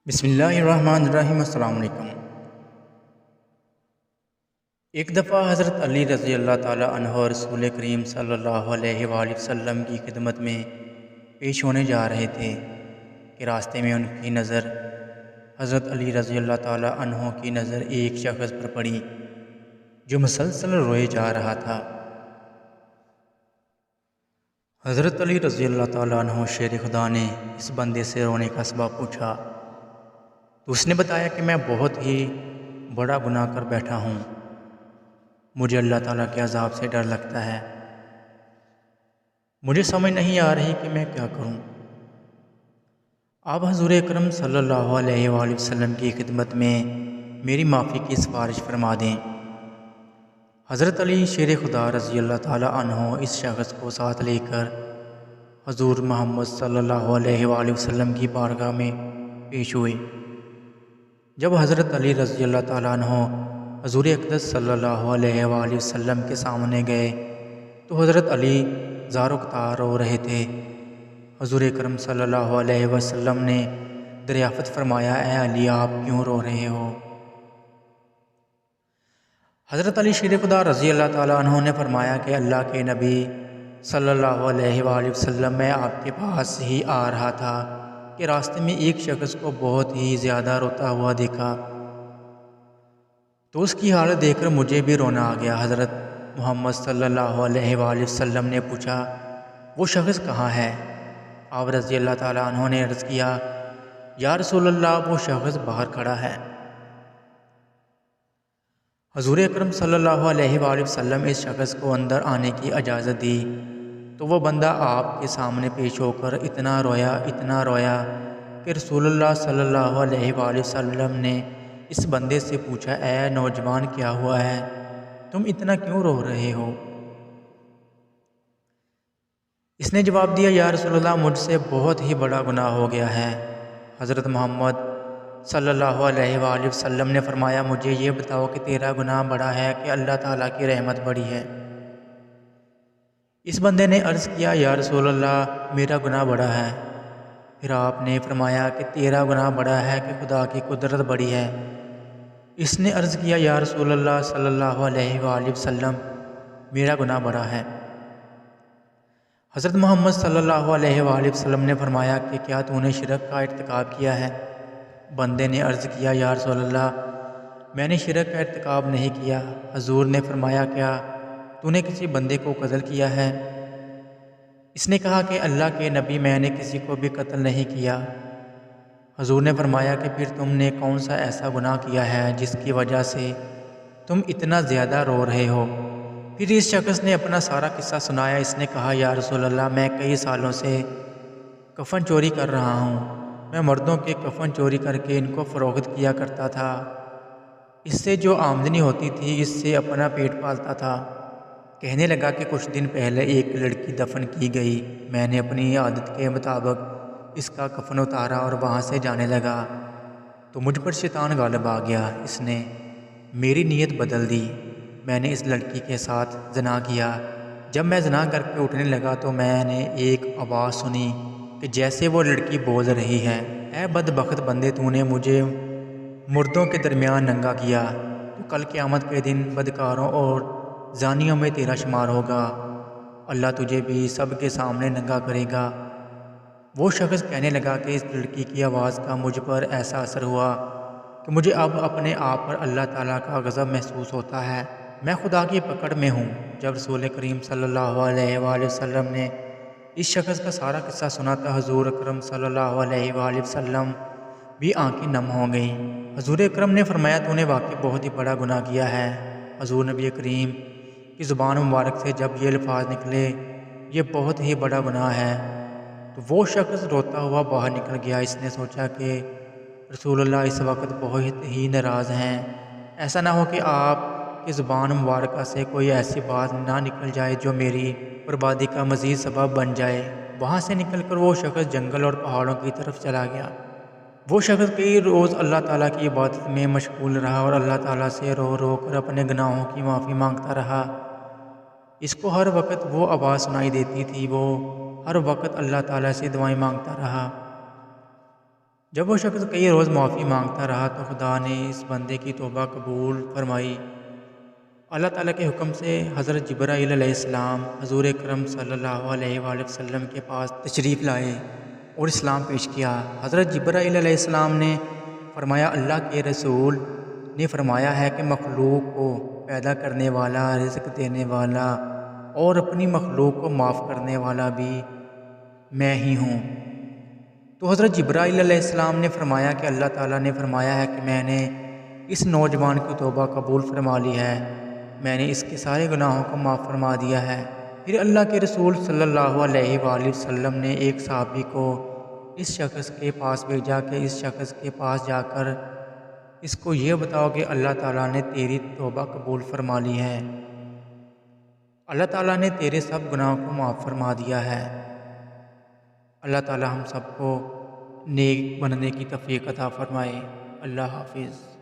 بسم اللہ الرحمن الرحیم۔ السلام علیکم۔ ایک دفعہ حضرت علی رضی اللہ تعالیٰ عنہ رسول کریم صلی اللہ علیہ وآلہ وسلم کی خدمت میں پیش ہونے جا رہے تھے کہ راستے میں ان کی نظر حضرت علی رضی اللہ تعالیٰ عنہ کی نظر ایک شخص پر پڑی جو مسلسل روئے جا رہا تھا۔ حضرت علی رضی اللہ تعالیٰ عنہ شیر خدا نے اس بندے سے رونے کا سبب پوچھا تو اس نے بتایا کہ میں بہت ہی بڑا گناہ کر بیٹھا ہوں، مجھے اللہ تعالیٰ کے عذاب سے ڈر لگتا ہے، مجھے سمجھ نہیں آ رہی کہ میں کیا کروں۔ آپ حضور اکرم صلی اللہ علیہ وآلہ وسلم کی خدمت میں میری معافی کی سفارش فرما دیں۔ حضرت علی شیر خدا رضی اللہ تعالیٰ عنہ اس شخص کو ساتھ لے کر حضور محمد صلی اللہ علیہ وآلہ وسلم کی بارگاہ میں پیش ہوئے۔ جب حضرت علی رضی اللہ تعالیٰ عنہ حضور اقدس صلی اللہ علیہ وآلہ وسلم کے سامنے گئے تو حضرت علی زار و قطار رو رہے تھے۔ حضور اکرم صلی اللہ علیہ وسلم نے دریافت فرمایا، اے علی آپ کیوں رو رہے ہو؟ حضرت علی شیر خدا رضی اللہ تعالیٰ عنہ نے فرمایا کہ اللہ کے نبی صلی اللہ علیہ وآلہ وسلم میں آپ کے پاس ہی آ رہا تھا کہ راستے میں ایک شخص کو بہت ہی زیادہ روتا ہوا دیکھا تو اس کی حالت دیکھ کر مجھے بھی رونا آ گیا۔ حضرت محمد صلی اللہ علیہ وآلہ وسلم نے پوچھا، وہ شخص کہاں ہے؟ آپ رضی اللہ تعالیٰ عنہ نے عرض کیا، یا رسول اللہ وہ شخص باہر کھڑا ہے۔ حضور اکرم صلی اللہ علیہ وآلہ وسلم اس شخص کو اندر آنے کی اجازت دی تو وہ بندہ آپ کے سامنے پیش ہو کر اتنا رویا کہ رسول اللہ صلی اللہ علیہ وآلہ وسلم نے اس بندے سے پوچھا، اے نوجوان کیا ہوا ہے؟ تم اتنا کیوں رو رہے ہو؟ اس نے جواب دیا، یا رسول اللہ مجھ سے بہت ہی بڑا گناہ ہو گیا ہے۔ حضرت محمد صلی اللہ علیہ وآلہ وسلم نے فرمایا، مجھے یہ بتاؤ کہ تیرا گناہ بڑا ہے کہ اللہ تعالیٰ کی رحمت بڑی ہے؟ اس بندے نے عرض کیا، یا رسول اللہ میرا گناہ بڑا ہے۔ پھر آپ نے فرمایا کہ تیرا گناہ بڑا ہے کہ خدا کی قدرت بڑی ہے۔ اس نے عرض کیا، یا رسول اللہ صلی اللہ علیہ وآلہ وسلم میرا گناہ بڑا ہے۔ حضرت محمد صلی اللہ علیہ وآلہ وسلم نے فرمایا کہ کیا تو نے شرک کا ارتکاب کیا ہے؟ بندے نے عرض کیا، یا رسول اللہ میں نے شرک کا ارتکاب نہیں کیا۔ حضور نے فرمایا، کیا تو نے کسی بندے کو قتل کیا ہے؟ اس نے کہا کہ اللہ کے نبی میں نے کسی کو بھی قتل نہیں کیا۔ حضور نے فرمایا کہ پھر تم نے کون سا ایسا گناہ کیا ہے جس کی وجہ سے تم اتنا زیادہ رو رہے ہو؟ پھر اس شخص نے اپنا سارا قصہ سنایا۔ اس نے کہا، یا رسول اللہ میں کئی سالوں سے کفن چوری کر رہا ہوں، میں مردوں کے کفن چوری کر کے ان کو فروخت کیا کرتا تھا، اس سے جو آمدنی ہوتی تھی اس سے اپنا پیٹ پالتا تھا۔ کہنے لگا کہ کچھ دن پہلے ایک لڑکی دفن کی گئی، میں نے اپنی عادت کے مطابق اس کا کفن اتارا اور وہاں سے جانے لگا تو مجھ پر شیطان غالب آ گیا۔ اس نے میری نیت بدل دی، میں نے اس لڑکی کے ساتھ زنا کیا۔ جب میں زنا کر کے اٹھنے لگا تو میں نے ایک آواز سنی کہ جیسے وہ لڑکی بول رہی ہے، اے بدبخت بندے، تو نے مجھے مردوں کے درمیان ننگا کیا، تو کل قیامت کے دن بدکاروں اور زانیوں میں تیرا شمار ہوگا، اللہ تجھے بھی سب کے سامنے ننگا کرے گا۔ وہ شخص کہنے لگا کہ اس لڑکی کی آواز کا مجھ پر ایسا اثر ہوا کہ مجھے اب اپنے آپ پر اللہ تعالیٰ کا غضب محسوس ہوتا ہے، میں خدا کی پکڑ میں ہوں۔ جب رسول کریم صلی اللہ علیہ وآلہ وسلم نے اس شخص کا سارا قصہ سنا تو حضور اکرم صلی اللہ علیہ وآلہ وسلم بھی آنکھیں نم ہو گئیں۔ حضور اکرم نے فرمایا، تو نے واقعی بہت ہی بڑا گناہ کیا ہے۔ حضور نبی کریم کی زبان مبارک سے جب یہ الفاظ نکلے، یہ بہت ہی بڑا گناہ ہے، تو وہ شخص روتا ہوا باہر نکل گیا۔ اس نے سوچا کہ رسول اللہ اس وقت بہت ہی ناراض ہیں، ایسا نہ ہو کہ آپ کی زبان مبارکہ سے کوئی ایسی بات نہ نکل جائے جو میری بربادی کا مزید سبب بن جائے۔ وہاں سے نکل کر وہ شخص جنگل اور پہاڑوں کی طرف چلا گیا۔ وہ شخص کئی روز اللہ تعالیٰ کی عبادت میں مشغول رہا اور اللہ تعالیٰ سے رو رو کر اپنے گناہوں کی معافی مانگتا رہا۔ اس کو ہر وقت وہ آواز سنائی دیتی تھی، وہ ہر وقت اللہ تعالیٰ سے دعائیں مانگتا رہا۔ جب وہ شخص کئی روز معافی مانگتا رہا تو خدا نے اس بندے کی توبہ قبول فرمائی۔ اللہ تعالیٰ کے حکم سے حضرت جبرائیل علیہ السلام حضور اکرم صلی اللہ علیہ وآلہ وسلم کے پاس تشریف لائے اور اسلام پیش کیا۔ حضرت جبرائیل علیہ السلام نے فرمایا، اللہ کے رسول نے فرمایا ہے کہ مخلوق کو پیدا کرنے والا، رزق دینے والا اور اپنی مخلوق کو معاف کرنے والا بھی میں ہی ہوں۔ تو حضرت جبرائیل علیہ السلام نے فرمایا کہ اللہ تعالیٰ نے فرمایا ہے کہ میں نے اس نوجوان کی توبہ قبول فرما لی ہے، میں نے اس کے سارے گناہوں کو معاف فرما دیا ہے۔ پھر اللہ کے رسول صلی اللہ علیہ وآلہ وسلم نے ایک صحابی کو اس شخص کے پاس بھیجا کہ اس شخص کے پاس جا کر اس کو یہ بتاؤ کہ اللہ تعالیٰ نے تیری توبہ قبول فرما لی ہے، اللہ تعالیٰ نے تیرے سب گناہوں کو معاف فرما دیا ہے۔ اللہ تعالیٰ ہم سب کو نیک بننے کی توفیق عطا فرمائے۔ اللہ حافظ۔